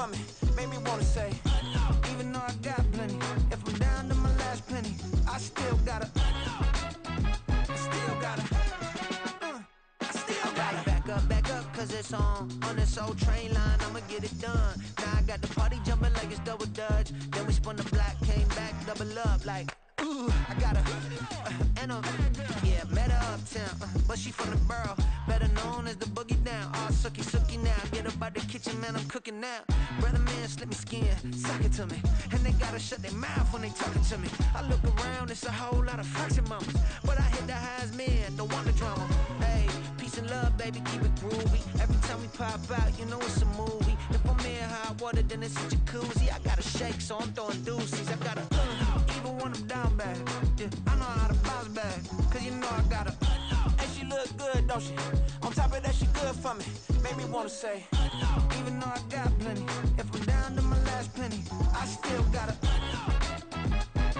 for me, made me wanna say, even though I got plenty, if I'm down to my last penny, I still gotta, back up, cause it's on this old train line, I'ma get it done. Now I got the party jumping like it's double dutch. Then we spun the block, came back, double up like, ooh, I got a, yeah, met her uptown, but she from the borough, better known as the boogie down. All sookie now, get up out the kitchen, man, I'm cooking now. Brother man, slip me skin, suck it to me, and they gotta shut their mouth when they talking to me. I look around, it's a whole lot of fraction mamas, but I hit the highs, man, don't want the drama. Hey, peace and love, baby, keep it groovy. Every time we pop out, you know it's a movie. If I'm in hot water, then it's a jacuzzi. I gotta shake, so I'm throwing deuces. I gotta, even when I'm down bad, yeah, I know how to bounce back, cause you know I gotta, and she look good, don't she? On top of that, she good for me, made me wanna say, even though I got plenty, if I'm down to my last penny, I still gotta,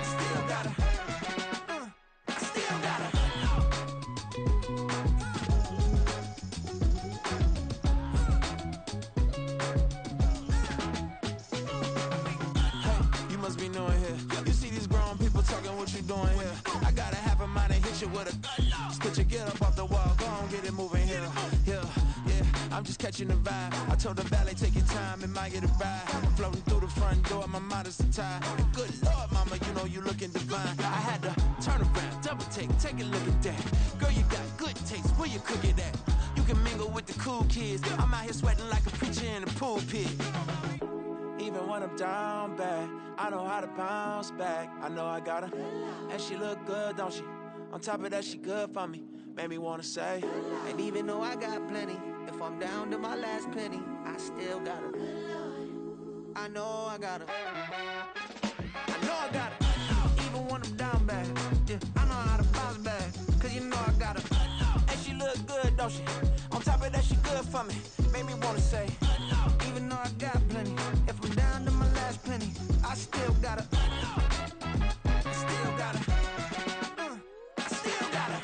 still gotta. Be knowing here. You see these grown people talking, what you doing here? I gotta have a mind and hit you with a stitch you, get up off the wall, go on, get it moving here. Yeah, I'm just catching the vibe. I told the valet, take your time, it might get a ride. I'm floating through the front door, my mind is tied. And good Lord, mama, you know you looking divine. I had to turn around, double take a look at that. Girl, you got good taste, where you cook it at? You can mingle with the cool kids. I'm out here sweating like a preacher in the pulpit. Even when I'm down bad, I know how to bounce back. I know I got her, and she look good, don't she? On top of that, she good for me, made me wanna say, and even though I got plenty, if I'm down to my last penny, I still got her. I know I got her. I know I got her. Even when I'm down bad, yeah, I know how to bounce back, cause you know I got her. And she look good, don't she? On top of that, she good for me, made me wanna say, even though I got plenty, if I'm down to my last penny, I still gotta, still gotta, still gotta.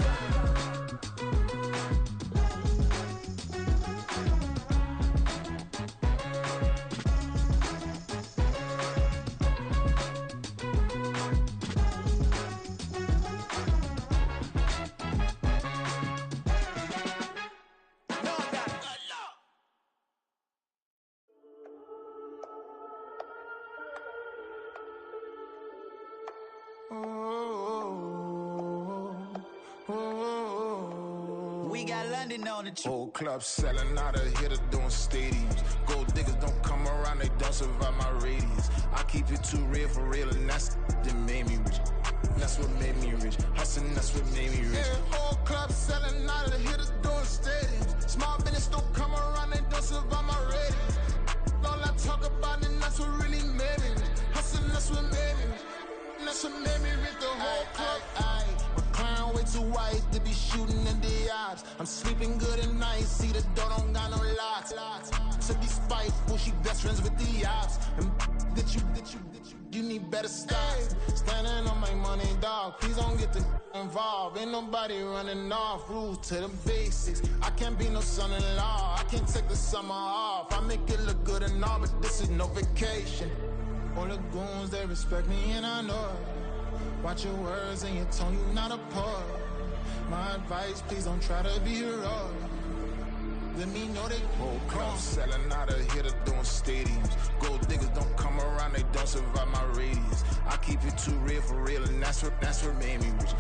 We got London on the trip. Whole club selling out of hitter doing stadiums. Gold diggers don't come around, they don't survive my radius. I keep it too real for real, and that's that made me rich. That's what made me rich. Hustling, that's what made me rich. Yeah, whole club selling out of the hitters doing stadiums. Small business don't come around, they don't survive my radius. All I talk about, and that's what really made me rich. Hustling, that's what made me rich. That's what made me rich. The whole club. Crown way too white to be shooting in the odds. I'm sleeping good at night, see the door don't got no locks. To be spiteful, she best friends with the ops. And you need better stop. Standing on my money, dog. Please don't get the involved. Ain't nobody running off. Rules to the basics. I can't be no son-in-law. I can't take the summer off. I make it look good and all, but this is no vacation. All the goons, they respect me and I know it. Watch your words and your tone, you not a part. My advice, please don't try to be heroic. Let me know they whole club selling out of hitter doing stadiums. Gold diggers don't come around, they don't survive my radius. I keep it too real for real, and that's what made me rich.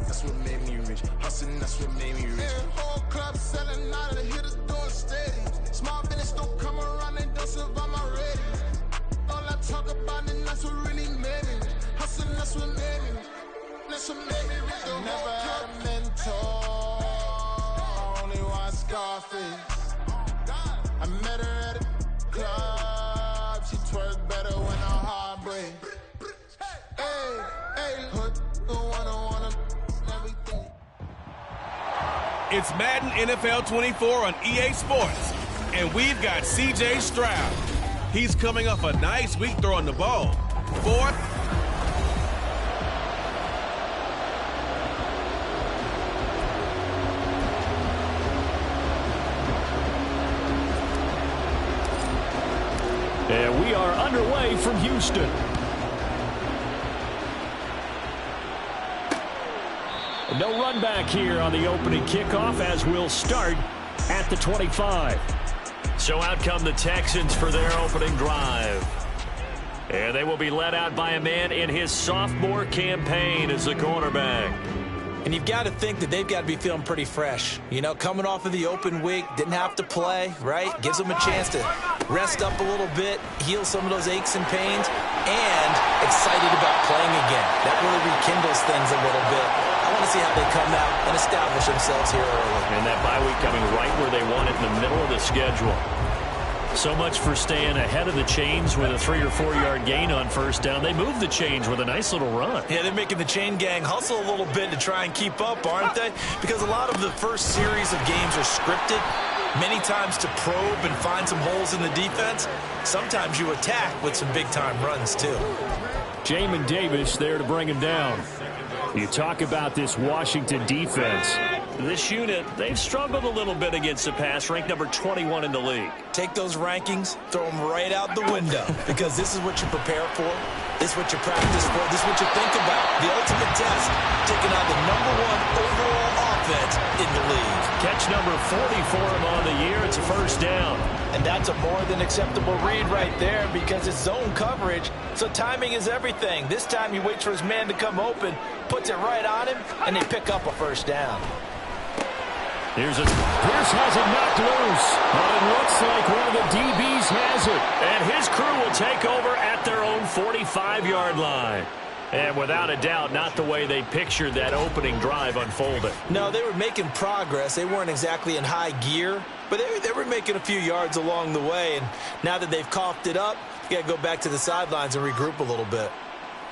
That's what made me rich. Hustling, that's what made me rich. Yeah, whole club selling out of the hitters doing stadiums. Small business don't come around, they don't survive my radius. All I talk about, and that's what really made me rich. Hustling, that's what made me rich. That's what made me rich. I never had a mentor, only one Scarface. I met her at a club, she twerk better when her heart breaks. Hey, hood, wanna everything. It's Madden NFL 24 on EA Sports, and we've got CJ Stroud. He's coming off a nice week throwing the ball. Fourth. And We are underway from Houston. No run back here on the opening kickoff as we'll start at the 25. So out come the Texans for their opening drive. And they will be led out by a man in his sophomore campaign as the quarterback. And you've got to think that they've got to be feeling pretty fresh. You know, coming off of the open week, didn't have to play, right? Gives them a chance to rest up a little bit, heal some of those aches and pains, and excited about playing again. That really rekindles things a little bit. I want to see how they come out and establish themselves here early. And that bye week coming right where they want it in the middle of the schedule. So much for staying ahead of the chains with a 3 or 4 yard gain on first down. They moved the chains with a nice little run. Yeah, they're making the chain gang hustle a little bit to try and keep up, aren't they? Because a lot of the first series of games are scripted, many times to probe and find some holes in the defense. Sometimes you attack with some big-time runs, too. Jamin Davis there to bring him down. You talk about this Washington defense. This unit, they've struggled a little bit against the pass, ranked number 21 in the league. Take those rankings, throw them right out the window, because this is what you prepare for, this is what you practice for, this is what you think about. The ultimate test, taking on the #1 overall offense in the league. Catch number 40 for him on the year. It's a first down. And that's a more than acceptable read right there because it's zone coverage, so timing is everything. This time he waits for his man to come open, puts it right on him, and they pick up a first down. Pierce has it knocked loose, but it looks like one of the DBs has it. And his crew will take over at their own 45-yard line. And without a doubt, not the way they pictured that opening drive unfolded. No, they were making progress. They weren't exactly in high gear, but they were making a few yards along the way. And now that they've coughed it up, you got to go back to the sidelines and regroup a little bit.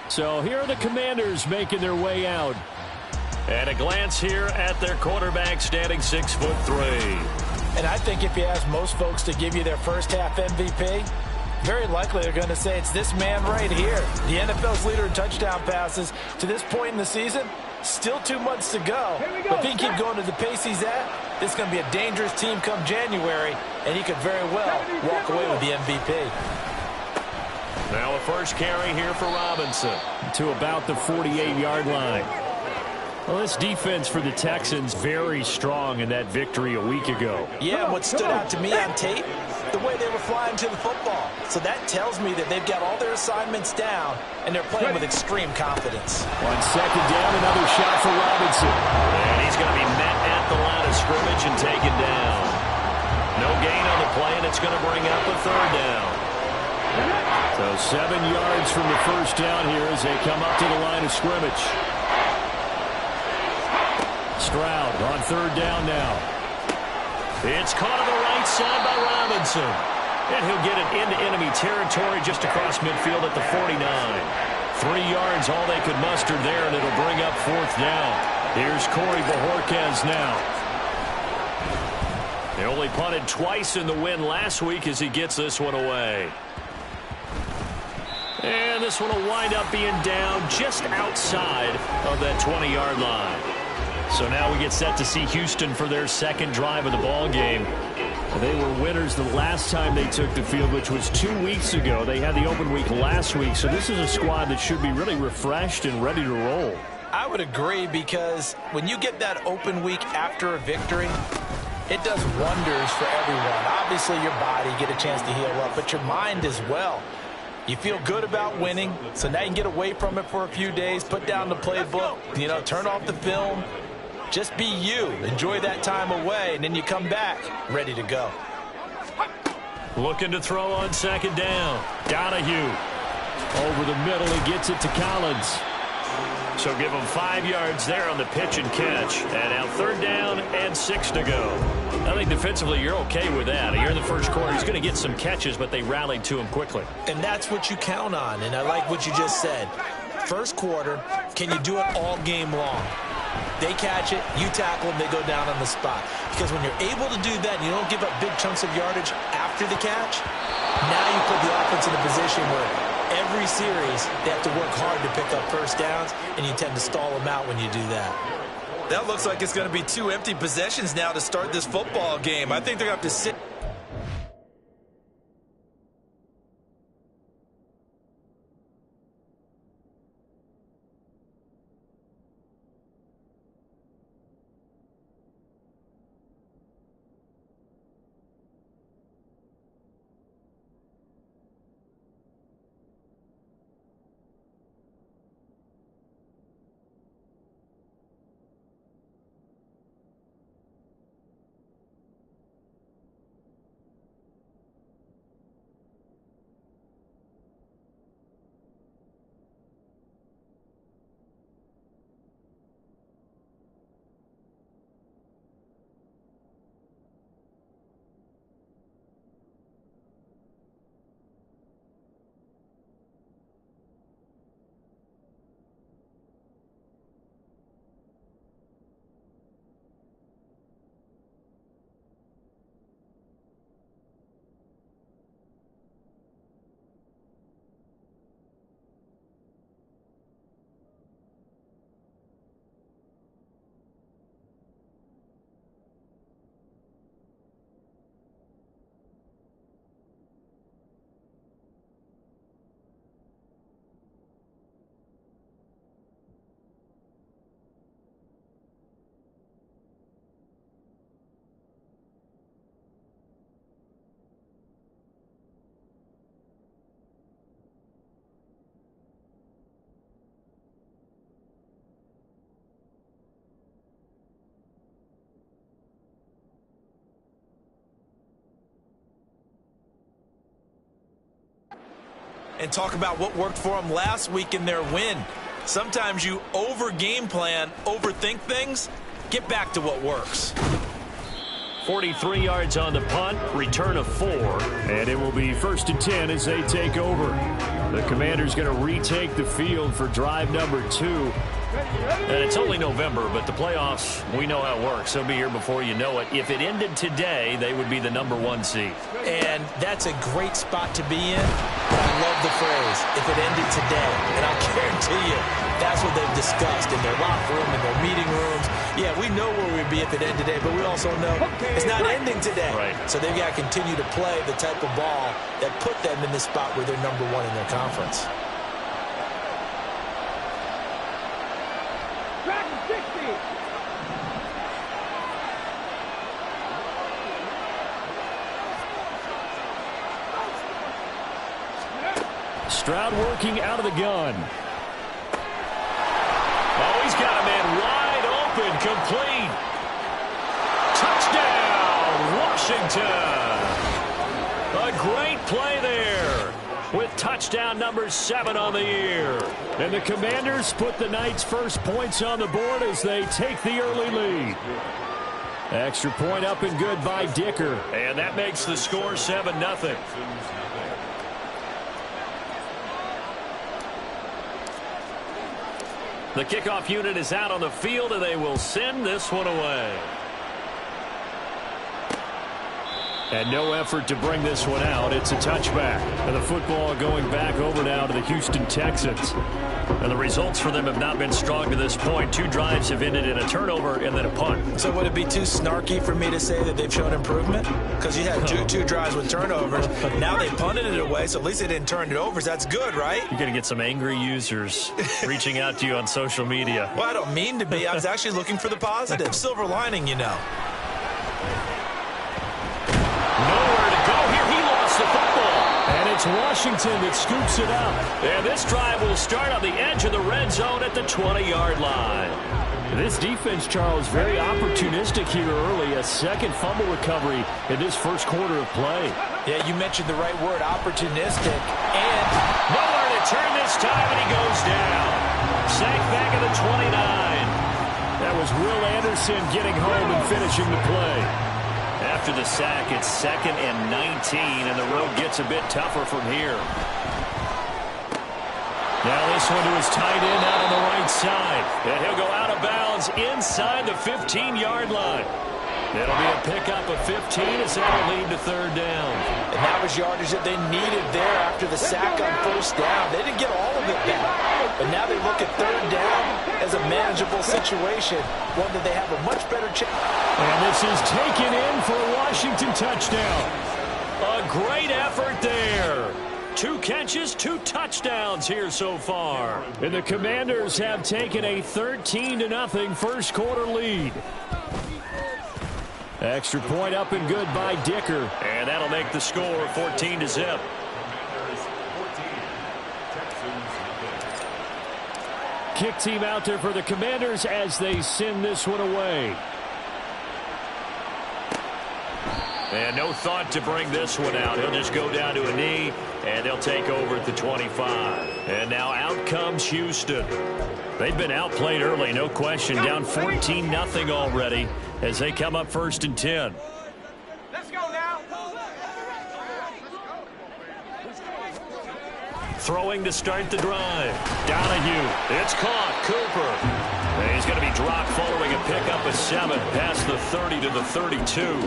So here are the Commanders making their way out. And a glance here at their quarterback standing 6'3". And I think if you ask most folks to give you their first half MVP, very likely they're going to say it's this man right here. The NFL's leader in touchdown passes to this point in the season. Still 2 months to go. But if he can keep going to the pace he's at, this is going to be a dangerous team come January, and he could very well walk away with the MVP. Now a first carry here for Robinson to about the 48-yard line. Well, this defense for the Texans very strong in that victory a week ago. Yeah, what stood out to me on tape, the way they were flying to the football. So that tells me that they've got all their assignments down, and they're playing with extreme confidence. On second down, another shot for Robinson. And he's going to be met at the line of scrimmage and taken down. No gain on the play, and it's going to bring up a third down. So 7 yards from the first down here as they come up to the line of scrimmage. Stroud on third down now. It's caught on the right side by Robinson. And he'll get it into enemy territory just across midfield at the 49. 3 yards, all they could muster there, and it'll bring up fourth down. Here's Corey Bojorquez now. They only punted twice in the win last week as he gets this one away. And this one will wind up being down just outside of that 20-yard line. So now we get set to see Houston for their second drive of the ball game. They were winners the last time they took the field, which was 2 weeks ago. They had the open week last week, so this is a squad that should be really refreshed and ready to roll. I would agree, because when you get that open week after a victory, it does wonders for everyone. Obviously, your body, get a chance to heal up, but your mind as well. You feel good about winning, so now you can get away from it for a few days, put down the playbook, turn off the film. Just be you. Enjoy that time away, and then you come back ready to go. Looking to throw on second down. Donahue. Over the middle, he gets it to Collins. So give him 5 yards there on the pitch and catch. And now third down and 6 to go. I think defensively you're okay with that. Here in the first quarter, he's going to get some catches, but they rallied to him quickly. And that's what you count on, and I like what you just said. First quarter, can you do it all game long? They catch it, you tackle them, they go down on the spot. Because when you're able to do that and you don't give up big chunks of yardage after the catch, now you put the offense in a position where every series they have to work hard to pick up first downs, and you tend to stall them out when you do that. That looks like it's going to be 2 empty possessions now to start this football game. I think they're going to have to sit and talk about what worked for them last week in their win. Sometimes you over-game plan, overthink things. Get back to what works. 43 yards on the punt, return of 4. And it will be 1st and 10 as they take over. The Commanders going to retake the field for drive number 2. And it's only November, but the playoffs, we know how it works. They'll be here before you know it. If it ended today, they would be the number 1 seed. And that's a great spot to be in. I love the phrase, if it ended today. And I'll guarantee you, that's what they've discussed in their locker room, in their meeting rooms. Yeah, we know where we'd be if it ended today, but we also know it's not ending today. Right. So they've got to continue to play the type of ball that put them in the spot where they're number 1 in their conference. Stroud working out of the gun. Oh, he's got a man wide open, complete. Touchdown, Washington. A great play there with touchdown number 7 on the year. And the Commanders put the Knights' first points on the board as they take the early lead. Extra point up and good by Dicker. And that makes the score 7-0. The kickoff unit is out on the field, and they will send this one away. And no effort to bring this one out. It's a touchback. And the football going back over now to the Houston Texans. And the results for them have not been strong to this point. 2 drives have ended in a turnover and then a punt. So would it be too snarky for me to say that they've shown improvement? Because you had two drives with turnovers. Now they punted it away, so at least they didn't turn it over. So that's good, right? You're going to get some angry users reaching out to you on social media. Well, I don't mean to be. I was actually looking for the positive. Silver lining, you know. Nowhere to go here. He lost the football. And it's Washington that scoops it up. And this drive will start on the edge of the red zone at the 20-yard line. This defense, Charles, very opportunistic here early. A second fumble recovery in this first quarter of play. Yeah, you mentioned the right word, opportunistic. And nowhere to turn this time, and he goes down. Sacked back at the 29. That was Will Anderson getting home and finishing the play. After the sack, it's 2nd and 19, and the road gets a bit tougher from here. Now this one to his tight end out on the right side. And he'll go out of bounds inside the 15-yard line. It'll be a pickup of 15 as that'll lead to 3rd down. And that was yardage that they needed there after the sack on 1st down. They didn't get all of it back. But now they look at 3rd down as a manageable situation, one that they have a much better chance. And this is taken in for a Washington touchdown. A great effort there. 2 catches, 2 touchdowns here so far. And the Commanders have taken a 13-0 first quarter lead. Extra point up and good by Dicker. And that'll make the score 14-0. Kick team out there for the Commanders as they send this one away. And no thought to bring this one out. He'll just go down to a knee, and they'll take over at the 25. And now out comes Houston. They've been outplayed early, no question. Down 14-0 already as they come up 1st and 10. Let's go now. Throwing to start the drive. Donahue. It's caught. Cooper. And he's going to be dropped following a pickup of 7 past the 30 to the 32.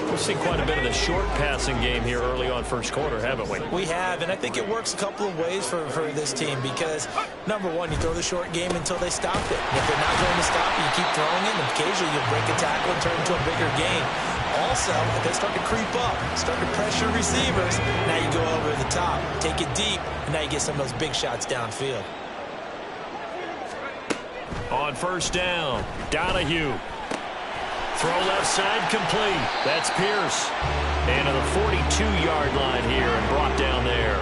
We've seen quite a bit of the short passing game here early on first quarter, haven't we? We have, and I think it works a couple of ways for this team because, number one, you throw the short game until they stop it. And if they're not going to stop it, you keep throwing it, and occasionally you'll break a tackle and turn it into a bigger gain. Also, if they start to creep up, start to pressure receivers, now you go over the top, take it deep, and now you get some of those big shots downfield. On 1st down, Donahue. Throw left side complete. That's Pierce. And to the 42-yard line here and brought down there.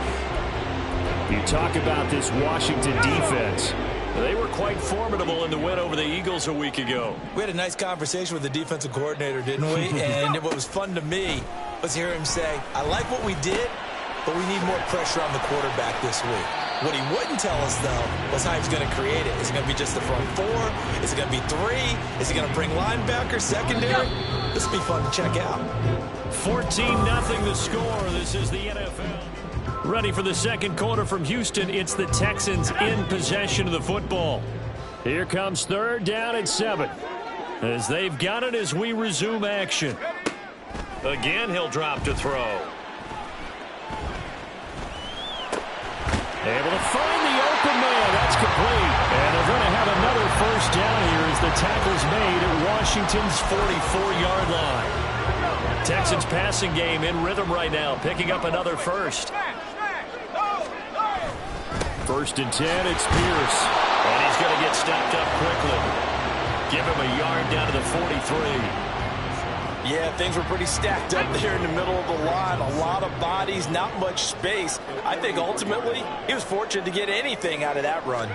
You talk about this Washington defense. They were quite formidable in the win over the Eagles a week ago. We had a nice conversation with the defensive coordinator, didn't we? And what was fun to me was hear him say, I like what we did, but we need more pressure on the quarterback this week. What he wouldn't tell us, though, was how he's going to create it. Is it going to be just the front four? Is it going to be three? Is he going to bring linebacker, secondary? This will be fun to check out. 14-0 the score. This is the NFL. Ready for the second quarter from Houston. It's the Texans in possession of the football. Here comes third down and 7. As they've got it as we resume action. Again, he'll drop to throw. Able to find the open man. That's complete. And they're going to have another first down here as the tackle's made at Washington's 44-yard line. Texans passing game in rhythm right now, picking up another first. First and 10, it's Pierce. And he's going to get stopped up quickly. Give him a yard down to the 43. Yeah, things were pretty stacked up there in the middle of the line. A lot of bodies, not much space. I think ultimately he was fortunate to get anything out of that run.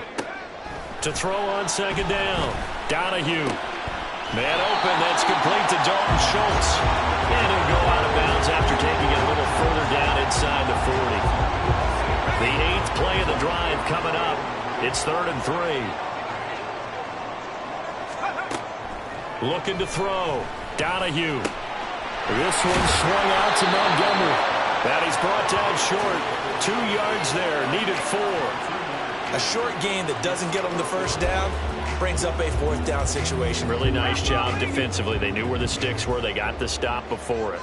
To throw on second down. Donahue. Man open, that's complete to Dalton Schultz. And he'll go out of bounds after taking it a little further down inside the 40. The 8th play of the drive coming up. It's 3rd and 3. Looking to throw. Donahue. This one swung out to Montgomery. That he's brought down short. 2 yards there. Needed 4. A short gain that doesn't get them the first down brings up a 4th down situation. Really nice job defensively. They knew where the sticks were. They got the stop before it.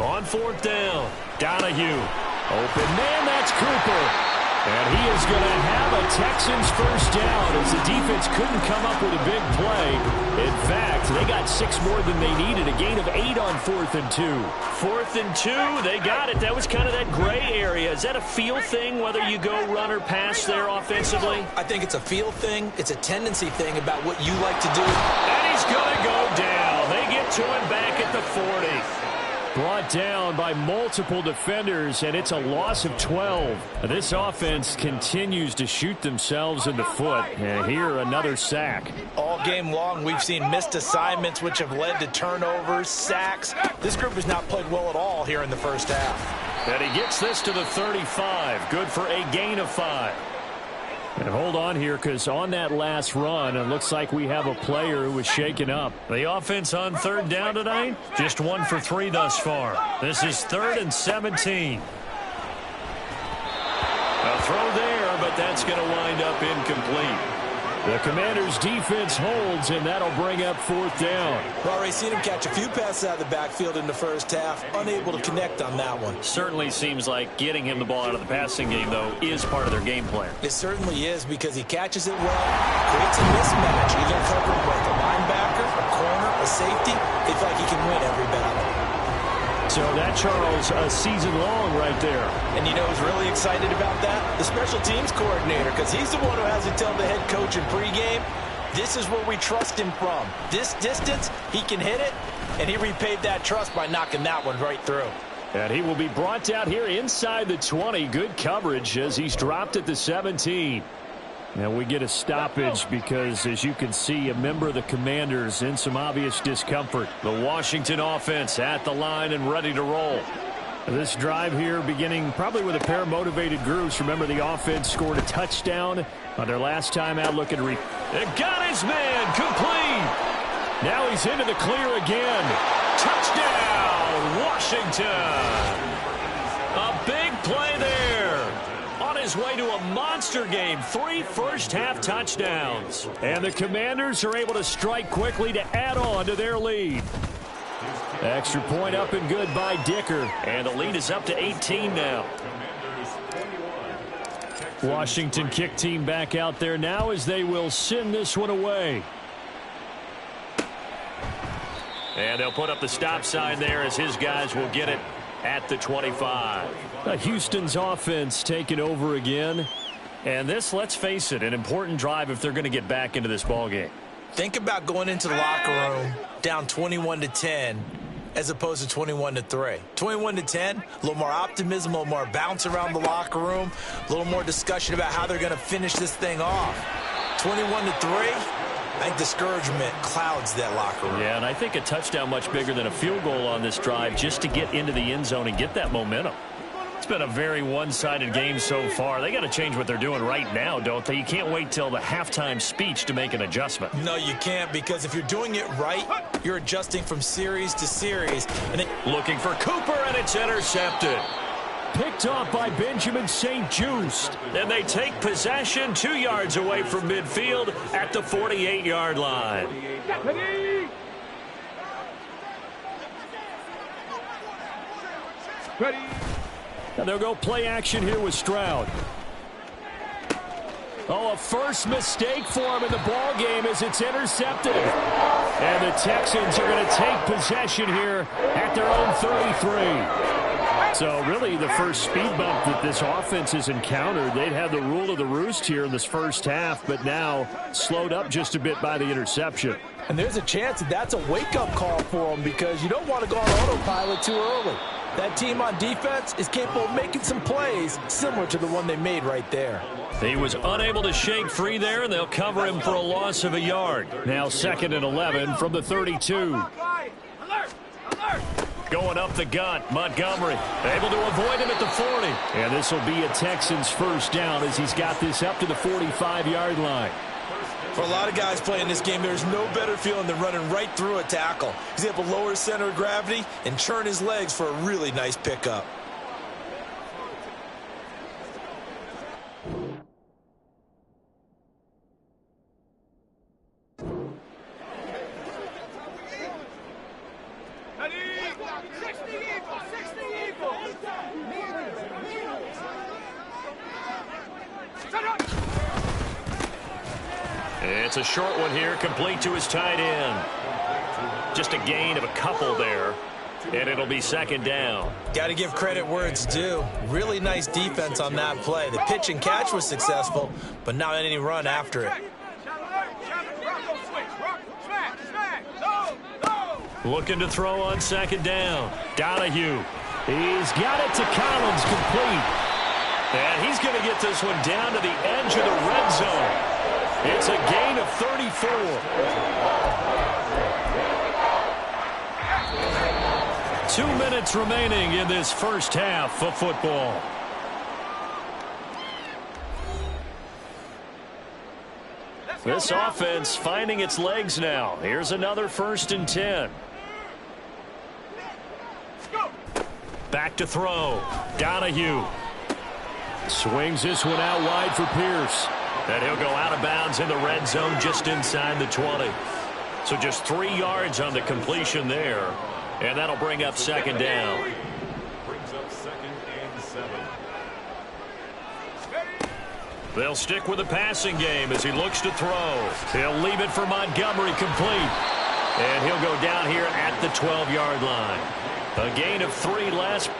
On 4th down, Donahue. Open man, that's Cooper. And he is going to have a Texans first down as the defense couldn't come up with a big play. In fact, they got 6 more than they needed. A gain of 8 on 4th and 2. 4th and 2, they got it. That was kind of that gray area. Is that a feel thing, whether you go run or pass there offensively? I think it's a feel thing. It's a tendency thing about what you like to do. And he's going to go down. They get to him back at the 40. Brought down by multiple defenders, and it's a loss of 12. This offense continues to shoot themselves in the foot. And here, another sack. All game long, we've seen missed assignments, which have led to turnovers, sacks. This group has not played well at all here in the first half. And he gets this to the 35. Good for a gain of 5. And hold on here, because on that last run, it looks like we have a player who was shaken up. The offense on 3rd down tonight, just 1 for 3 thus far. This is 3rd and 17. A throw there, but that's going to wind up incomplete. The Commanders' defense holds, and that'll bring up 4th down. We've already seen him catch a few passes out of the backfield in the first half. Unable to connect on that one. Certainly seems like getting him the ball out of the passing game, though, is part of their game plan. It certainly is, because he catches it well, creates a mismatch, either covering like a linebacker, a corner, a safety. They feel like he can win every battle. So that, Charles, a season long right there. And you know who's really excited about that? The special teams coordinator, because he's the one who has to tell the head coach in pregame, this is where we trust him from. This distance, he can hit it, and he repaid that trust by knocking that one right through. And he will be brought down here inside the 20. Good coverage as he's dropped at the 17. And we get a stoppage because, as you can see, a member of the Commanders in some obvious discomfort. The Washington offense at the line and ready to roll. This drive here beginning probably with a pair of motivated groups. Remember, the offense scored a touchdown on their last time out. Looking to it got his man complete. Now he's into the clear again. Touchdown, Washington. A big play there. On his way to a monster game. 3 first-half touchdowns. And the Commanders are able to strike quickly to add on to their lead. Extra point up and good by Dicker. And the lead is up to 18 now. Washington kick team back out there now as they will send this one away. And they'll put up the stop sign there as his guys will get it at the 25. Houston's offense taking over again. And this, let's face it, an important drive if they're going to get back into this ballgame. Think about going into the locker room down 21-10 as opposed to 21-3. 21-10, a little more optimism, a little more bounce around the locker room, a little more discussion about how they're going to finish this thing off. 21-3, I think discouragement clouds that locker room. Yeah, and I think a touchdown much bigger than a field goal on this drive just to get into the end zone and get that momentum. It's been a very one-sided game so far. They got to change what they're doing right now, don't they? You can't wait till the halftime speech to make an adjustment. No, you can't, because if you're doing it right, you're adjusting from series to series. And looking for Cooper, and it's intercepted. Picked off by Benjamin St. Juste. And they take possession 2 yards away from midfield at the 48-yard line. Ready. And they'll go play action here with Stroud. Oh, a first mistake for him in the ball game as it's intercepted. And the Texans are going to take possession here at their own 33. So really the first speed bump that this offense has encountered. They'd had the rule of the roost here in this first half, but now slowed up just a bit by the interception. And there's a chance that that's a wake-up call for them, because you don't want to go on autopilot too early. That team on defense is capable of making some plays similar to the one they made right there. He was unable to shake free there, and they'll cover him for a loss of a yard. Now 2nd and 11 from the 32. Going up the gut, Montgomery able to avoid him at the 40. And this will be a Texans first down as he's got this up to the 45-yard line. For a lot of guys playing this game, there's no better feeling than running right through a tackle. He's able to lower his center of gravity and churn his legs for a really nice pickup. It's a short one here, complete to his tight end. Just a gain of a couple there, and it'll be 2nd down. Got to give credit where it's due. Really nice defense on that play. The pitch and catch was successful, but not any run after it. Looking to throw on 2nd down. Donahue. He's got it to Collins, complete. And he's going to get this one down to the edge of the red zone. It's a gain of 34. 2 minutes remaining in this first half of football. This offense finding its legs now. Here's another 1st and 10. Back to throw. Donahue swings this one out wide for Pierce. And he'll go out of bounds in the red zone just inside the 20. So just 3 yards on the completion there. And that'll bring up 2nd down. They'll stick with the passing game as he looks to throw. He'll leave it for Montgomery, complete. And he'll go down here at the 12-yard line. A gain of 3 last.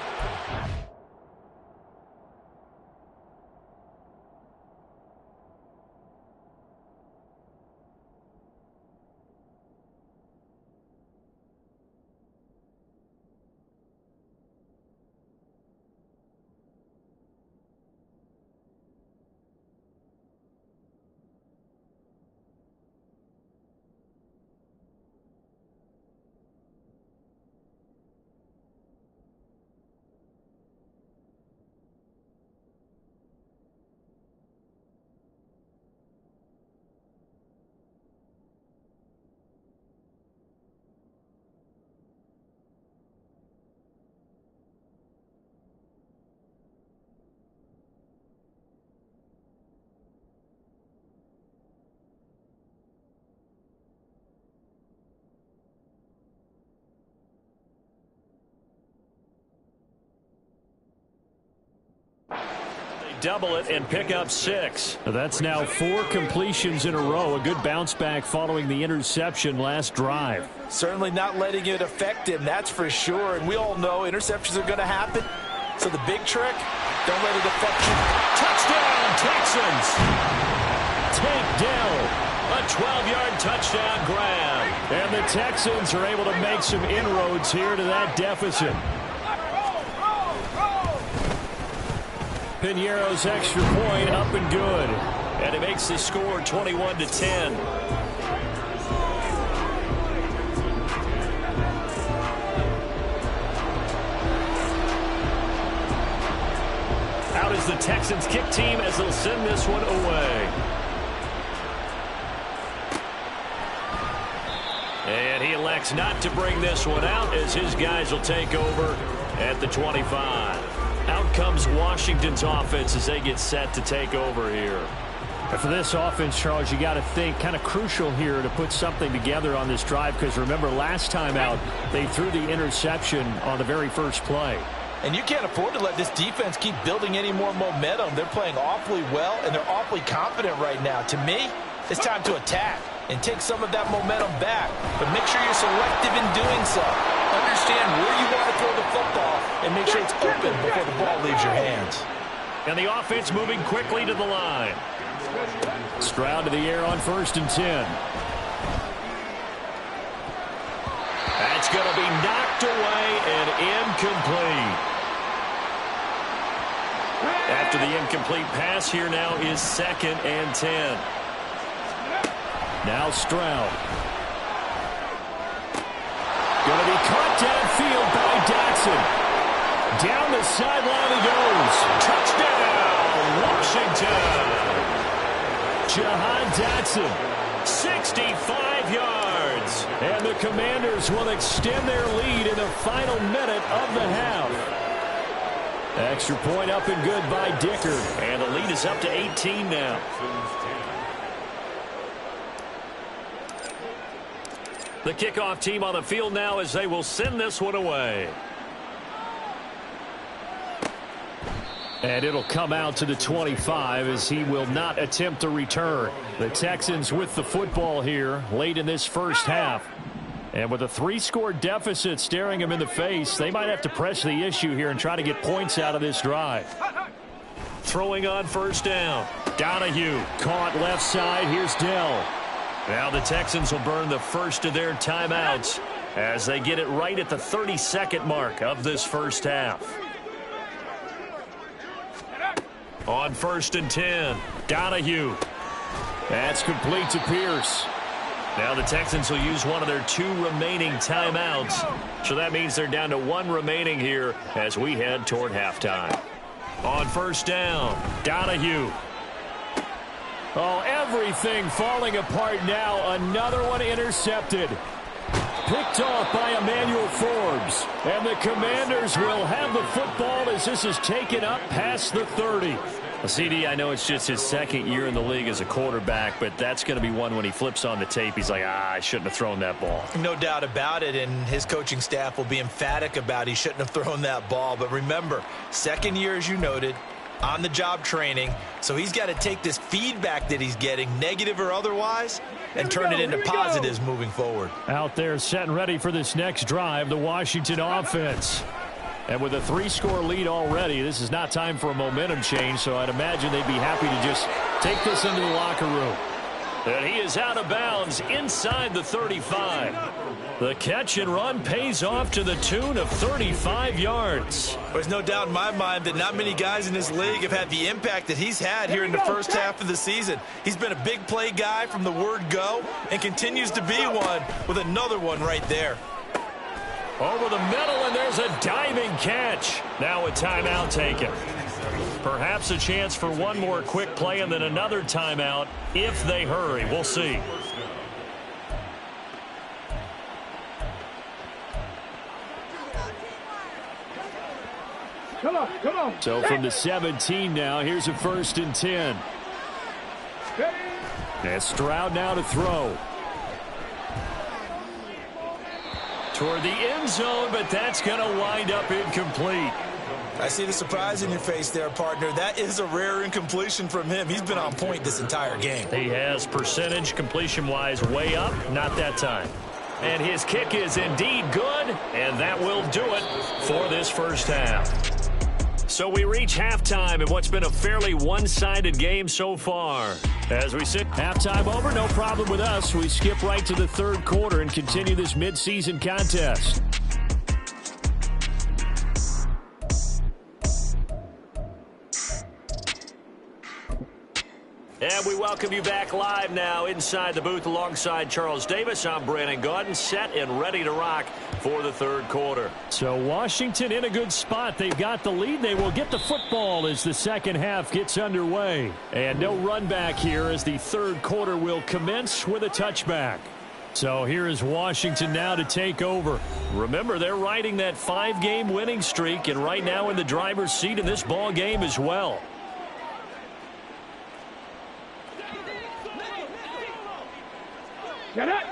Double it and pick up 6. That's now 4 completions in a row. A good bounce back following the interception last drive. Certainly not letting it affect him, that's for sure. And we all know interceptions are going to happen. So the big trick, don't let it affect you. Touchdown, Texans! Tank Dell, a 12-yard touchdown grab. And the Texans are able to make some inroads here to that deficit. Piñeiro's extra point up and good. And it makes the score 21-10. Out is the Texans kick team as they'll send this one away. And he elects not to bring this one out as his guys will take over at the 25. Out comes Washington's offense as they get set to take over here. And for this offense, Charles, you got to think kind of crucial here to put something together on this drive, because remember last time out they threw the interception on the very first play. And you can't afford to let this defense keep building any more momentum. They're playing awfully well, and they're awfully confident right now. To me, it's time to attack and take some of that momentum back. But make sure you're selective in doing so. Understand where you want to throw the football and make sure it's open before the ball leaves your hands. And the offense moving quickly to the line. Stroud to the air on 1st and 10. That's going to be knocked away and incomplete. After the incomplete pass, here now is 2nd and 10. Now Stroud. Going to be caught downfield by Dotson. Down the sideline he goes. Touchdown, Washington. Jahan Dotson, 65 yards. and the Commanders will extend their lead in the final minute of the half. Extra point up and good by Dicker. And the lead is up to 18 now. The kickoff team on the field now as they will send this one away. And it'll come out to the 25 as he will not attempt to return. The Texans with the football here late in this first half. And with a 3-score deficit staring him in the face, they might have to press the issue here and try to get points out of this drive. Throwing on 1st down. Donahue caught left side. Here's Dell. Now the Texans will burn the first of their timeouts as they get it right at the 32nd mark of this first half. On 1st and 10, Donahue. That's complete to Pierce. Now the Texans will use one of their 2 remaining timeouts. So that means they're down to 1 remaining here as we head toward halftime. On 1st down, Donahue. Oh, everything falling apart now. Another one intercepted. Picked off by Emmanuel Forbes. And the Commanders will have the football as this is taken up past the 30. Well, CD, I know it's just his 2nd year in the league as a quarterback, but that's going to be one when he flips on the tape. He's like, I shouldn't have thrown that ball. No doubt about it, and his coaching staff will be emphatic about he shouldn't have thrown that ball. But remember, 2nd year, as you noted, on-the-job training, so he's got to take this feedback that he's getting, negative or otherwise, and turn it into positives moving forward. Out there set and ready for this next drive, the Washington offense. And with a 3-score lead already, this is not time for a momentum change, so I'd imagine they'd be happy to just take this into the locker room. And he is out of bounds inside the 35. The catch and run pays off to the tune of 35 yards. There's no doubt in my mind that not many guys in this league have had the impact that he's had here in the first half of the season. He's been a big play guy from the word go and continues to be one with another one right there. Over the middle, and there's a diving catch. Now a timeout taken. Perhaps a chance for one more quick play and then another timeout if they hurry. We'll see. Come on. So from the 17 now, here's a 1st and 10. And Stroud now to throw. Toward the end zone, but that's going to wind up incomplete. I see the surprise in your face there, partner. That is a rare incompletion from him. He's been on point this entire game. He has percentage completion-wise way up, not that time. And his kick is indeed good, and that will do it for this first half. So we reach halftime in what's been a fairly one-sided game so far. As we sit halftime over, no problem with us. We skip right to the 3rd quarter and continue this midseason contest. And we welcome you back live now inside the booth alongside Charles Davis. I'm Brandon Gaudin, set and ready to rock for the third quarter. So Washington in a good spot. They've got the lead. They will get the football as the second half gets underway. And no run back here as the third quarter will commence with a touchback. So here is Washington now to take over. Remember, they're riding that 5-game winning streak, and right now in the driver's seat in this ball game as well. Get it!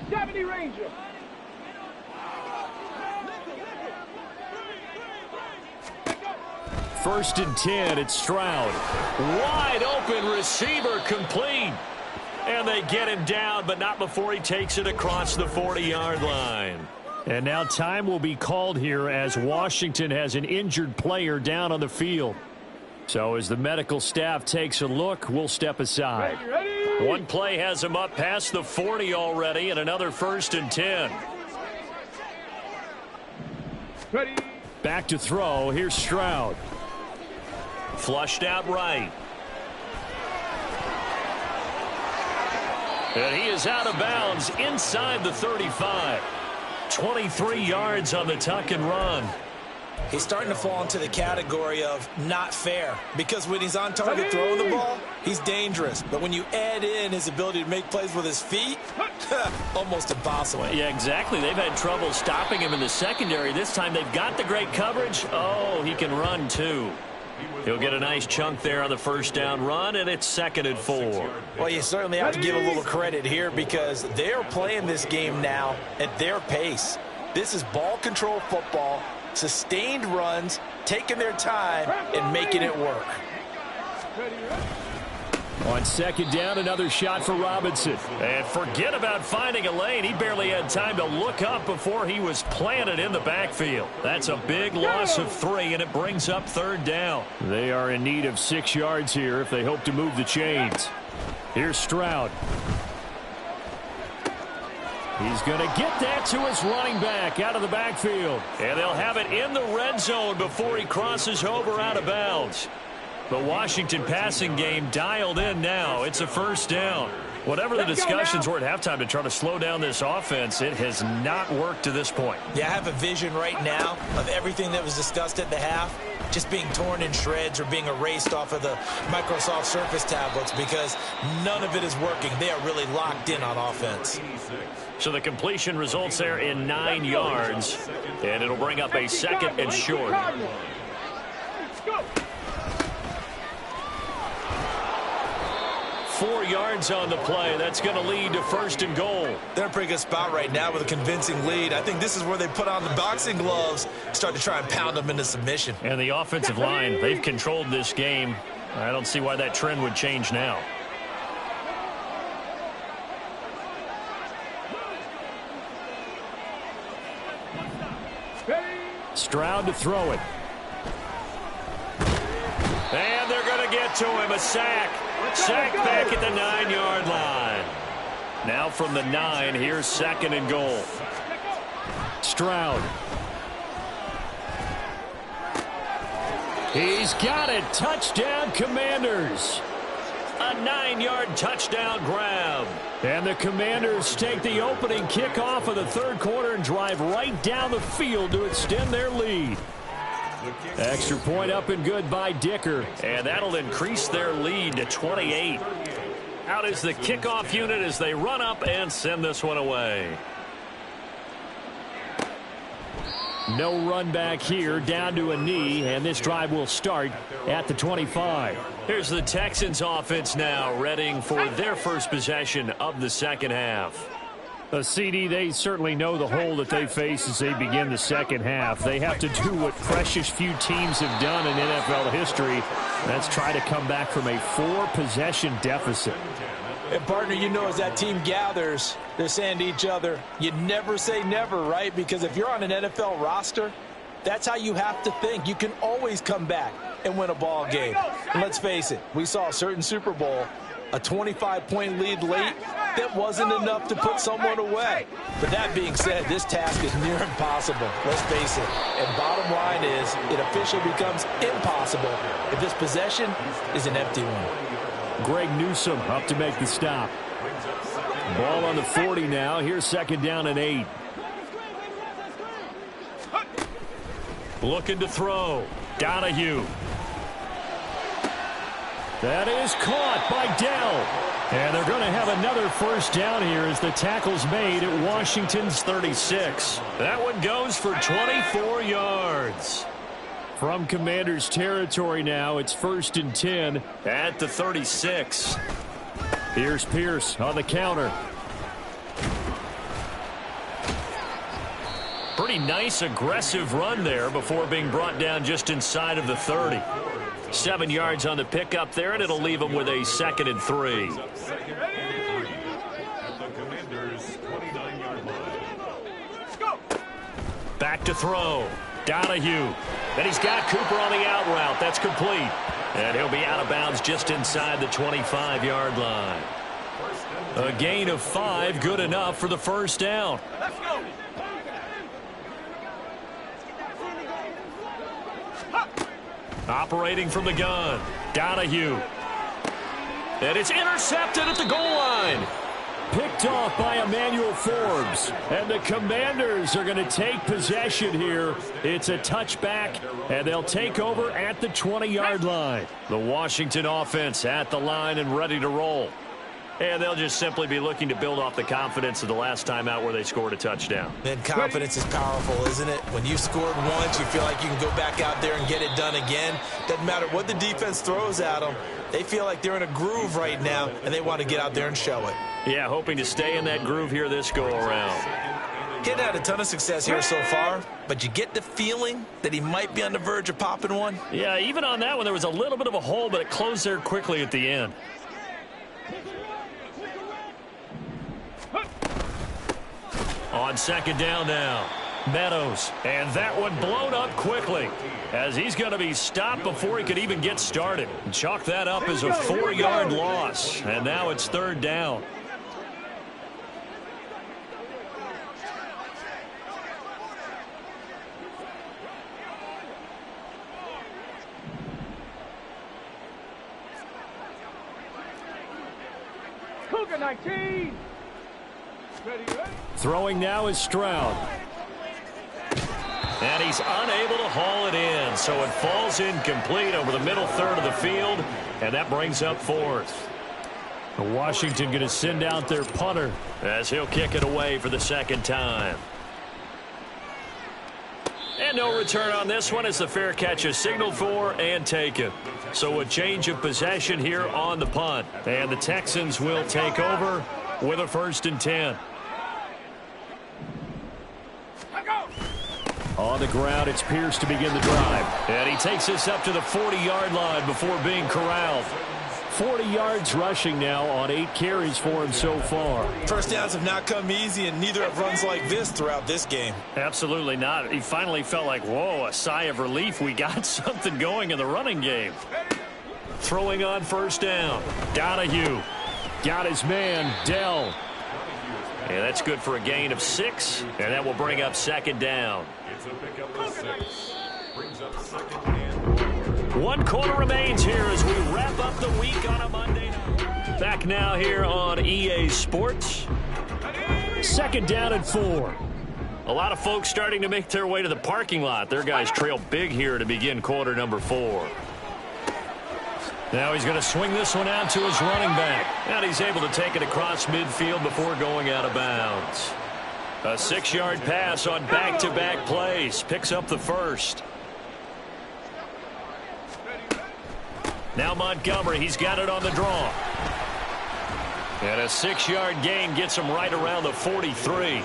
'70 Ranger. First and 10, it's Stroud. Wide open receiver complete. And they get him down, but not before he takes it across the 40-yard line. And now time will be called here as Washington has an injured player down on the field. So as the medical staff takes a look, we'll step aside. Ready? One play has him up past the 40 already, and another first and 10. Ready? Back to throw. Here's Stroud. Flushed out right. And he is out of bounds inside the 35. 23 yards on the tuck and run. He's starting to fall into the category of not fair, because when he's on target throwing the ball, he's dangerous. But when you add in his ability to make plays with his feet, almost impossible. Yeah, exactly. They've had trouble stopping him in the secondary. This time they've got the great coverage. Oh, he can run too. He'll get a nice chunk there on the first down run, and it's 2nd and 4. Well, you certainly have to give a little credit here because they're playing this game now at their pace. This is ball control football, sustained runs, taking their time, and making it work. On second down, another shot for Robinson. And forget about finding a lane. He barely had time to look up before he was planted in the backfield. That's a big loss of 3, and it brings up 3rd down. They are in need of 6 yards here if they hope to move the chains. Here's Stroud. He's going to get that to his running back out of the backfield. And they'll have it in the red zone before he crosses over out of bounds. The Washington passing game dialed in now. It's a first down. Whatever the discussions were at halftime to try to slow down this offense, it has not worked to this point. Yeah, I have a vision right now of everything that was discussed at the half just being torn in shreds or being erased off of the Microsoft Surface tablets because none of it is working. They are really locked in on offense. So the completion results there in 9 yards, and it'll bring up a 2nd and short. Let's go. 4 yards on the play. That's going to lead to 1st and goal. They're in a pretty good spot right now with a convincing lead. I think this is where they put on the boxing gloves, start to try and pound them into submission. And the offensive line, they've controlled this game. I don't see why that trend would change now. Stroud to throw it. And they're going to get to him. A sack. Sack back at the 9-yard line. Now from the 9, here's 2nd and goal. Stroud. He's got it. Touchdown, Commanders. A 9-yard touchdown grab. And the Commanders take the opening kickoff of the third quarter and drive right down the field to extend their lead. Extra point up and good by Dicker. And that'll increase their lead to 28. Out is the kickoff unit as they run up and send this one away. No run back here, down to a knee, and this drive will start at the 25. Here's the Texans offense now, readying for their first possession of the second half. CD, they certainly know the hole that they face as they begin the second half. They have to do what precious few teams have done in NFL history. That's try to come back from a 4-possession deficit. And partner, you know, as that team gathers, they're saying to each other, you never say never, right? Because if you're on an NFL roster, that's how you have to think. You can always come back. and win a ball game. And let's face it, we saw a certain Super Bowl, a 25-point lead late, that wasn't enough to put someone away. But that being said, this task is near impossible. Let's face it. And bottom line is, it officially becomes impossible if this possession is an empty one. Greg Newsome up to make the stop. Ball on the 40 now. Here's second down and 8. Looking to throw. Donahue. That is caught by Dell. And they're going to have another first down here as the tackle's made at Washington's 36. That one goes for 24 yards. From Commanders territory now, it's 1st and 10 at the 36. Here's Pierce on the counter. Pretty nice aggressive run there before being brought down just inside of the 30. 7 yards on the pickup there, and it'll leave them with a 2nd and 3. Back to throw. Donahue. And he's got Cooper on the out route. That's complete. And he'll be out of bounds just inside the 25-yard line. A gain of 5, good enough for the first down. Let's go. Operating from the gun. Donahue. And it's intercepted at the goal line. Picked off by Emmanuel Forbes. And the Commanders are going to take possession here. It's a touchback, and they'll take over at the 20-yard line. The Washington offense at the line and ready to roll. And they'll just simply be looking to build off the confidence of the last time out where they scored a touchdown. Man, confidence is powerful, isn't it? When you've scored once, you feel like you can go back out there and get it done again. Doesn't matter what the defense throws at them. They feel like they're in a groove right now, and they want to get out there and show it. Yeah, hoping to stay in that groove here this go-around. Kid had a ton of success here so far, but you get the feeling that he might be on the verge of popping one. Yeah, even on that one, there was a little bit of a hole, but it closed there quickly at the end. On second down now, Meadows. And that one blown up quickly as he's going to be stopped before he could even get started. Chalk that up as a 4-yard loss. And now it's 3rd down. Cougar 19. Ready. Throwing now is Stroud. And he's unable to haul it in, so it falls incomplete over the middle third of the field, and that brings up 4th. Washington going to send out their punter as he'll kick it away for the 2nd time. And no return on this one as the fair catch is signaled for and taken. So a change of possession here on the punt. And the Texans will take over with a 1st and 10. On the ground, it's Pierce to begin the drive. And he takes this up to the 40-yard line before being corralled. 40 yards rushing now on 8 carries for him so far. First downs have not come easy, and neither have runs like this throughout this game. Absolutely not. He finally felt like, whoa, a sigh of relief. We got something going in the running game. Throwing on 1st down. Donahue. Got his man, Dell. And that's good for a gain of 6, and that will bring up 2nd down. It's a pickup of 6. Brings up 2nd and 1 quarter remains here as we wrap up the week on a Monday night. Back now here on EA Sports. 2nd down and 4. A lot of folks starting to make their way to the parking lot. Their guys trail big here to begin quarter number 4. Now he's going to swing this one out to his running back. And he's able to take it across midfield before going out of bounds. A 6-yard pass on back-to-back plays. Picks up the 1st. Now Montgomery, he's got it on the draw. And a 6-yard gain gets him right around the 43.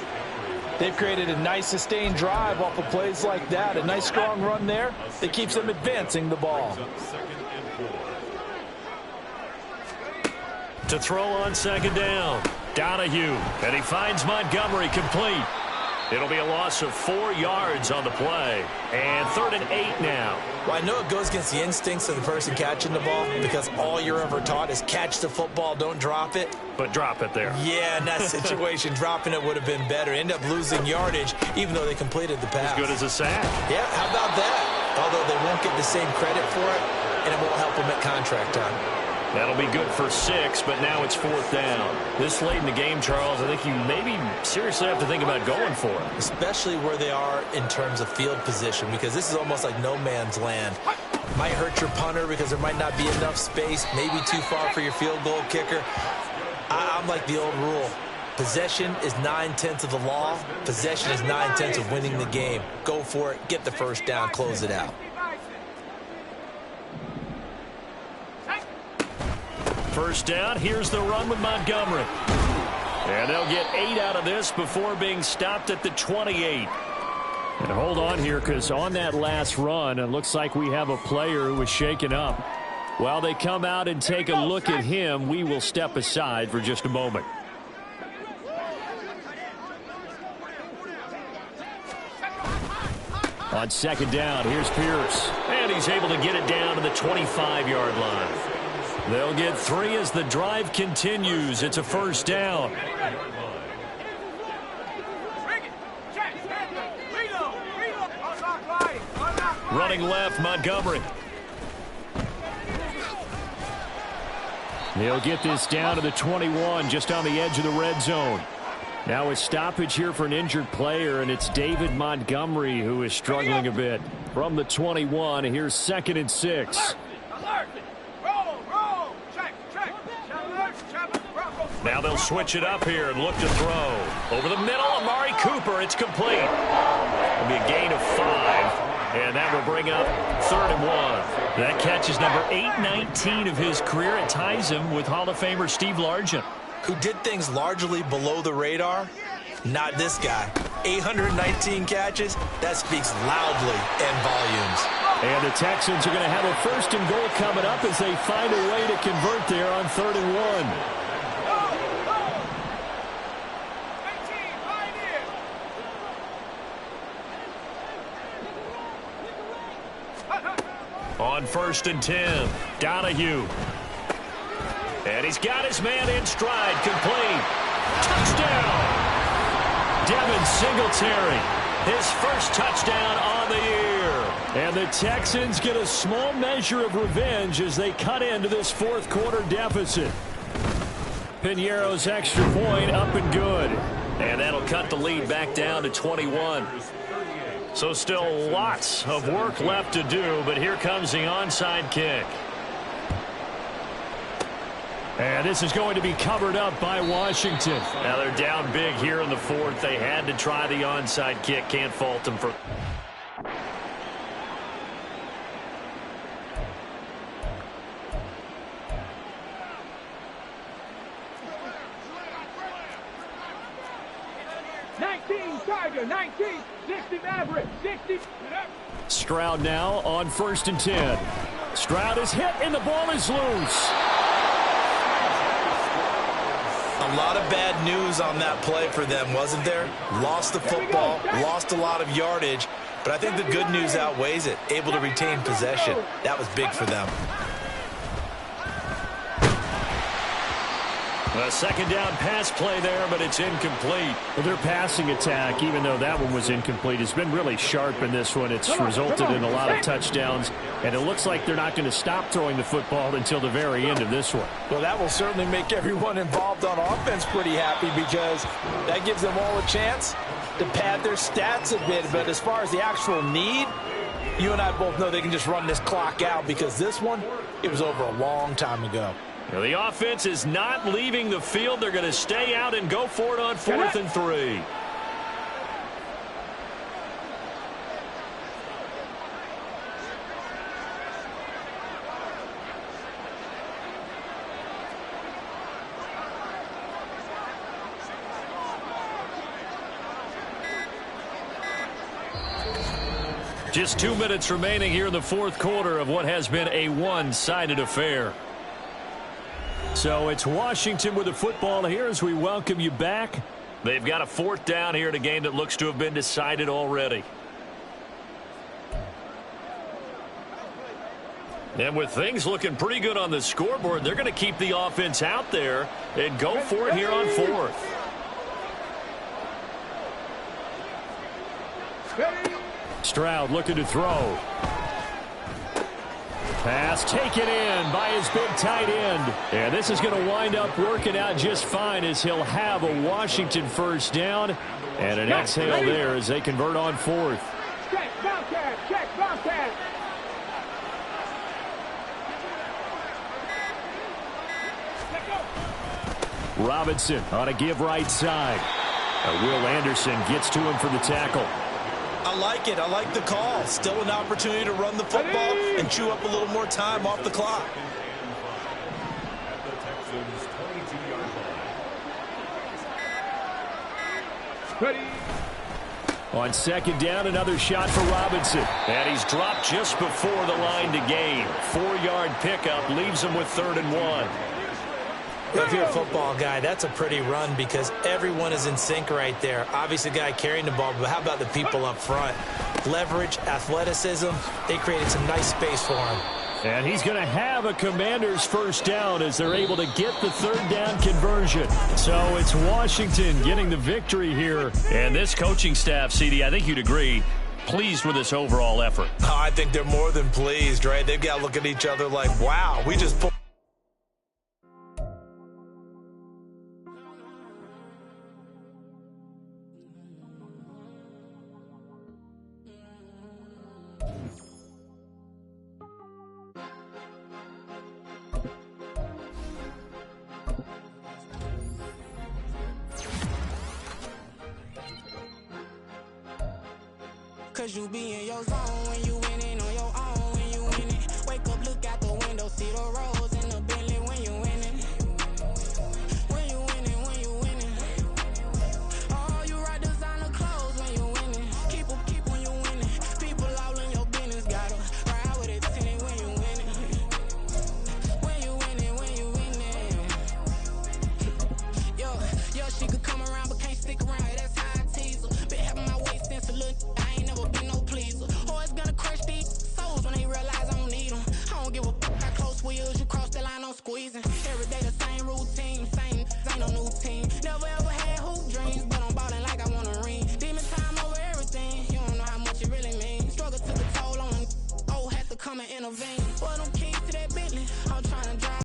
They've created a nice sustained drive off of plays like that. A nice strong run there that keeps them advancing the ball. To throw on 2nd down. Donahue. And he finds Montgomery complete. It'll be a loss of 4 yards on the play. And 3rd and 8 now. Well, I know it goes against the instincts of the person catching the ball because all you're ever taught is catch the football, don't drop it. But drop it there. Yeah, in that situation, dropping it would have been better. End up losing yardage, even though they completed the pass. As good as a sack. Yeah, how about that? Although they won't get the same credit for it, and it won't help them at contract time. That'll be good for 6, but now it's 4th down. This late in the game, Charles, I think you maybe seriously have to think about going for it. Especially where they are in terms of field position, because this is almost like no man's land. Might hurt your punter because there might not be enough space, maybe too far for your field goal kicker. I'm like the old rule. Possession is 9/10 of the law. Possession is 9/10 of winning the game. Go for it, get the first down, close it out. First down, here's the run with Montgomery. And they'll get 8 out of this before being stopped at the 28. And hold on here, because on that last run, it looks like we have a player who was shaken up. While they come out and take a look at him, we will step aside for just a moment. On 2nd down, here's Pierce. And he's able to get it down to the 25-yard line. They'll get 3 as the drive continues. It's a first down. Running left, Montgomery. They'll get this down to the 21, just on the edge of the red zone. Now a stoppage here for an injured player, and it's David Montgomery who is struggling a bit. From the 21, here's 2nd and 6. Now they'll switch it up here and look to throw. Over the middle, Amari Cooper. It's complete. It'll be a gain of 5, and that will bring up 3rd and 1. That catch is number 819 of his career. It ties him with Hall of Famer Steve Largent, who did things largely below the radar. Not this guy. 819 catches, that speaks loudly in volumes. And the Texans are going to have a 1st and goal coming up as they find a way to convert there on 3rd and 1. On 1st and 10, Donahue. And he's got his man in stride, complete. Touchdown! Devin Singletary, his first touchdown on the year. And the Texans get a small measure of revenge as they cut into this 4th quarter deficit. Piñeiro's extra point up and good. And that'll cut the lead back down to 21. So still lots of work left to do, but here comes the onside kick. And this is going to be covered up by Washington. Now they're down big here in the 4th. They had to try the onside kick. Can't fault them for... Tiger, 19, 60 Maverick, 60. Stroud now on 1st and 10. Stroud is hit and the ball is loose. A lot of bad news on that play for them, wasn't there? Lost the football, lost a lot of yardage, but I think the good news outweighs it. Able to retain possession. That was big for them. A 2nd down pass play there, but it's incomplete. Well, their passing attack, even though that one was incomplete, has been really sharp in this one. It's resulted in a lot of touchdowns, and it looks like they're not going to stop throwing the football until the very end of this one. Well, that will certainly make everyone involved on offense pretty happy because that gives them all a chance to pad their stats a bit. But as far as the actual need, you and I both know they can just run this clock out because this one, it was over a long time ago. Now the offense is not leaving the field. They're going to stay out and go for it on 4th and 3. Just 2 minutes remaining here in the 4th quarter of what has been a one-sided affair. So it's Washington with the football here as we welcome you back. They've got a 4th down here in a game that looks to have been decided already. And with things looking pretty good on the scoreboard, they're going to keep the offense out there and go for it here on 4th. Stroud looking to throw. Pass taken in by his big tight end. And this is going to wind up working out just fine as he'll have a Washington 1st down. And an exhale there as they convert on 4th. Check, Bobcat, check, Bobcat. Robinson on a give right side. Will Anderson gets to him for the tackle. I like it. I like the call. Still an opportunity to run the football and chew up a little more time off the clock. On 2nd down, another shot for Robinson. And he's dropped just before the line to gain. 4-yard pickup leaves him with 3rd and 1. If you're a football guy, that's a pretty run because everyone is in sync right there. Obviously, the guy carrying the ball, but how about the people up front? Leverage, athleticism, they created some nice space for him. And he's going to have a Commanders 1st down as they're able to get the 3rd down conversion. So it's Washington getting the victory here. And this coaching staff, CD, I think you'd agree, pleased with this overall effort. Oh, I think they're more than pleased, right? They've got to look at each other like, wow, we just pulled. Cause you be in your zone when you winning